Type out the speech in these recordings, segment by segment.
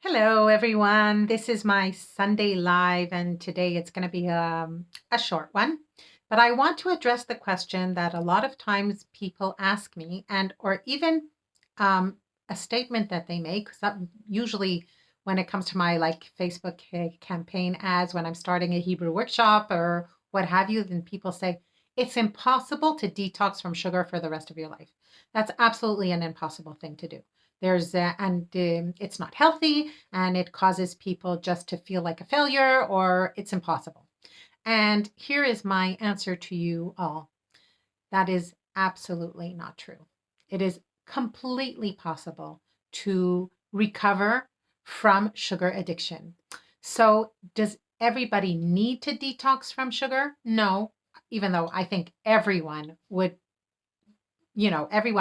Hello, everyone. This is my Sunday live, and today it's going to be a short one. But I want to address the question that a lot of times people ask me, and or even um, a statement that they make. Usually, when it comes to my Facebook campaign ads, when I'm starting a Hebrew workshop or what have you, then people say it's impossible to detox from sugar for the rest of your life. That's absolutely an impossible thing to do. It's not healthy and it causes people just to feel like a failure or it's impossible. And here is my answer to you all. That is absolutely not true. It is completely possible to recover from sugar addiction. So, does everybody need to detox from sugar? No, even though I think everyone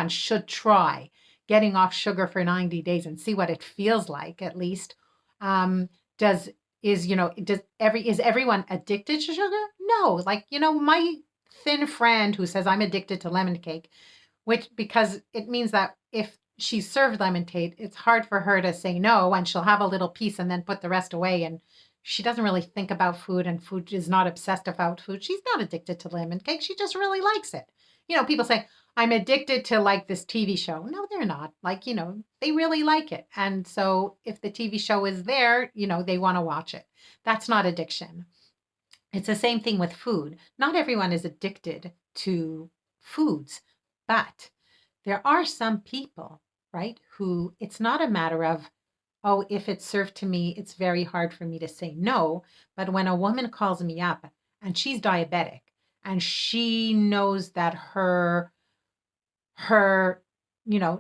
should try getting off sugar for 90 days and see what it feels like at least. Um, does is you know does every is everyone addicted to sugar? No. My thin friend who says I'm addicted to lemon cake, which because it means that if she's served lemon cake, it's hard for her to say no and she'll have a little piece and then put the rest away, and she doesn't really think about food and food is not obsessed about food. She's not addicted to lemon cake. She just really likes it. People say, I'm addicted to like this TV show. No, they're not. They really like it. And so if the TV show is there, they want to watch it. That's not addiction. It's the same thing with food. Not everyone is addicted to foods, but there are some people, right, who it's not a matter of, oh, if it's served to me, it's very hard for me to say no. But when a woman calls me up and she's diabetic and she knows that her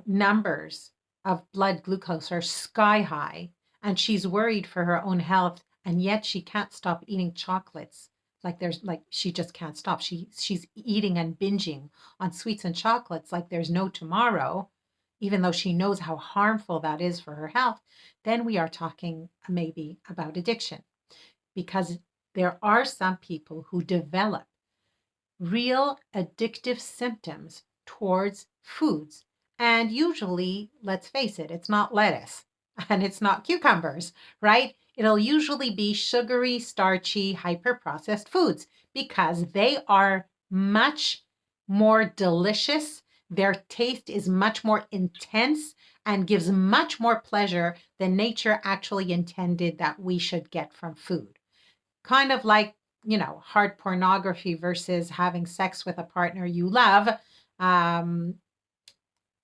numbers of blood glucose are sky high and she's worried for her own health and yet she can't stop eating chocolates. She just can't stop. She's eating and binging on sweets and chocolates like there's no tomorrow, even though she knows how harmful that is for her health. Then we are talking maybe about addiction, because there are some people who develop real addictive symptoms towards foods. And usually, let's face it, it's not lettuce and it's not cucumbers, right? It'll usually be sugary, starchy, hyper-processed foods because they are much more delicious. Their taste is much more intense and gives much more pleasure than nature actually intended that we should get from food. Kind of like, hard pornography versus having sex with a partner you love. Um,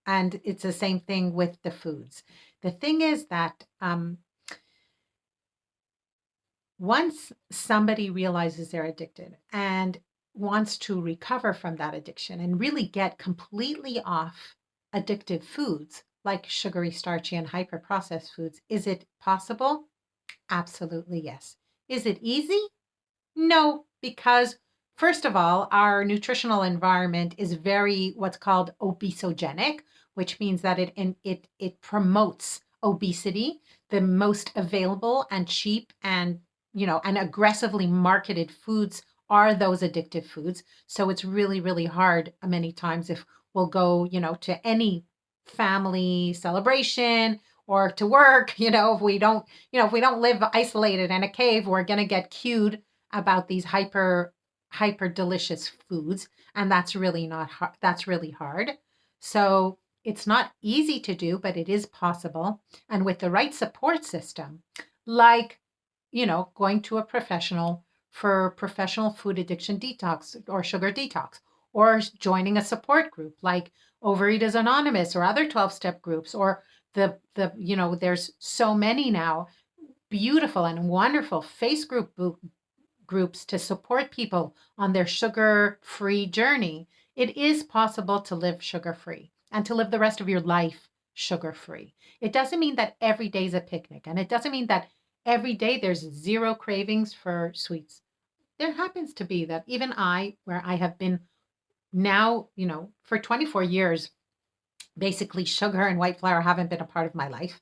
and it's the same thing with the foods. The thing is that once somebody realizes they're addicted and wants to recover from that addiction and really get completely off addictive foods like sugary, starchy, and hyper processed foods, is it possible? Absolutely, yes. Is it easy? No, because first of all, our nutritional environment is very what's called obesogenic, which means that it promotes obesity. The most available and cheap and aggressively marketed foods are those addictive foods. So it's really, really hard many times if we'll go, to any family celebration or to work, if we don't live isolated in a cave, we're going to get cued about these hyper delicious foods, and that's really not hard. That's really hard. So it's not easy to do, but it is possible, and with the right support system, like going to a professional for professional food addiction detox or sugar detox, or joining a support group like Overeaters Anonymous or other 12-step groups, or there's so many now beautiful and wonderful groups to support people on their sugar-free journey. It is possible to live sugar-free and to live the rest of your life sugar-free. It doesn't mean that every day is a picnic, and it doesn't mean that every day there's zero cravings for sweets. There happens to be that even where I have been now, for 24 years, basically sugar and white flour haven't been a part of my life.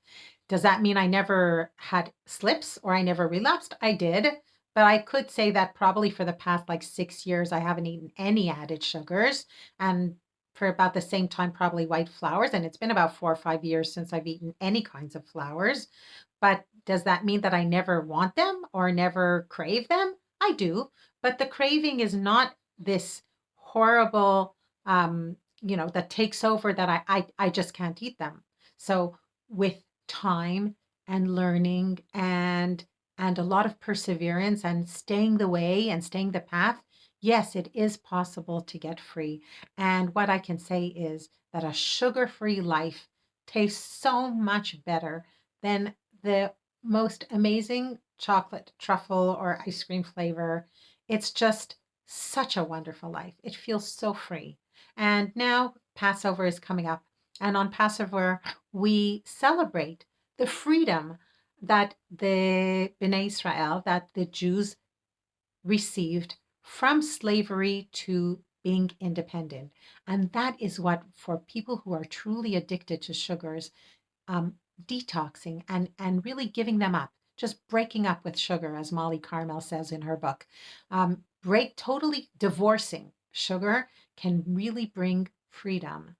Does that mean I never had slips or I never relapsed? I did. But I could say that probably for the past 6 years, I haven't eaten any added sugars. And for about the same time, probably white flours. And it's been about 4 or 5 years since I've eaten any kinds of flours. But does that mean that I never want them or never crave them? I do. But the craving is not this horrible, that takes over that I just can't eat them. So with time and learning and a lot of perseverance and staying the way and staying the path, yes, it is possible to get free. And what I can say is that a sugar-free life tastes so much better than the most amazing chocolate, truffle, or ice cream flavor. It's just such a wonderful life. It feels so free. And now Passover is coming up. And on Passover, we celebrate the freedom that the Bnei Israel, that the Jews received from slavery to being independent. And that is what, for people who are truly addicted to sugars, um, detoxing and really giving them up, just breaking up with sugar, as Molly Carmel says in her book. Totally divorcing sugar can really bring freedom,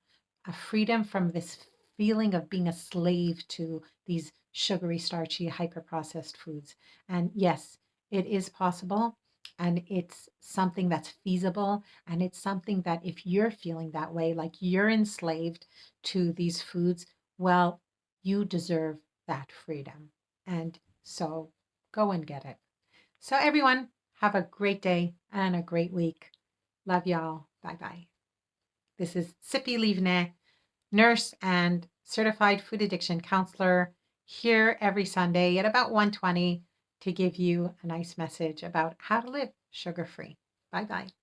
a freedom from this feeling of being a slave to these sugary, starchy, hyper-processed foods. And yes, it is possible. And it's something that's feasible. And it's something that if you're feeling that way, like you're enslaved to these foods, well, you deserve that freedom. And so go and get it. So, everyone, have a great day and a great week. Love y'all. Bye bye. This is Sippy Livne, nurse and certified food addiction counselor, here every Sunday at about 1:20 to give you a nice message about how to live sugar free. Bye bye.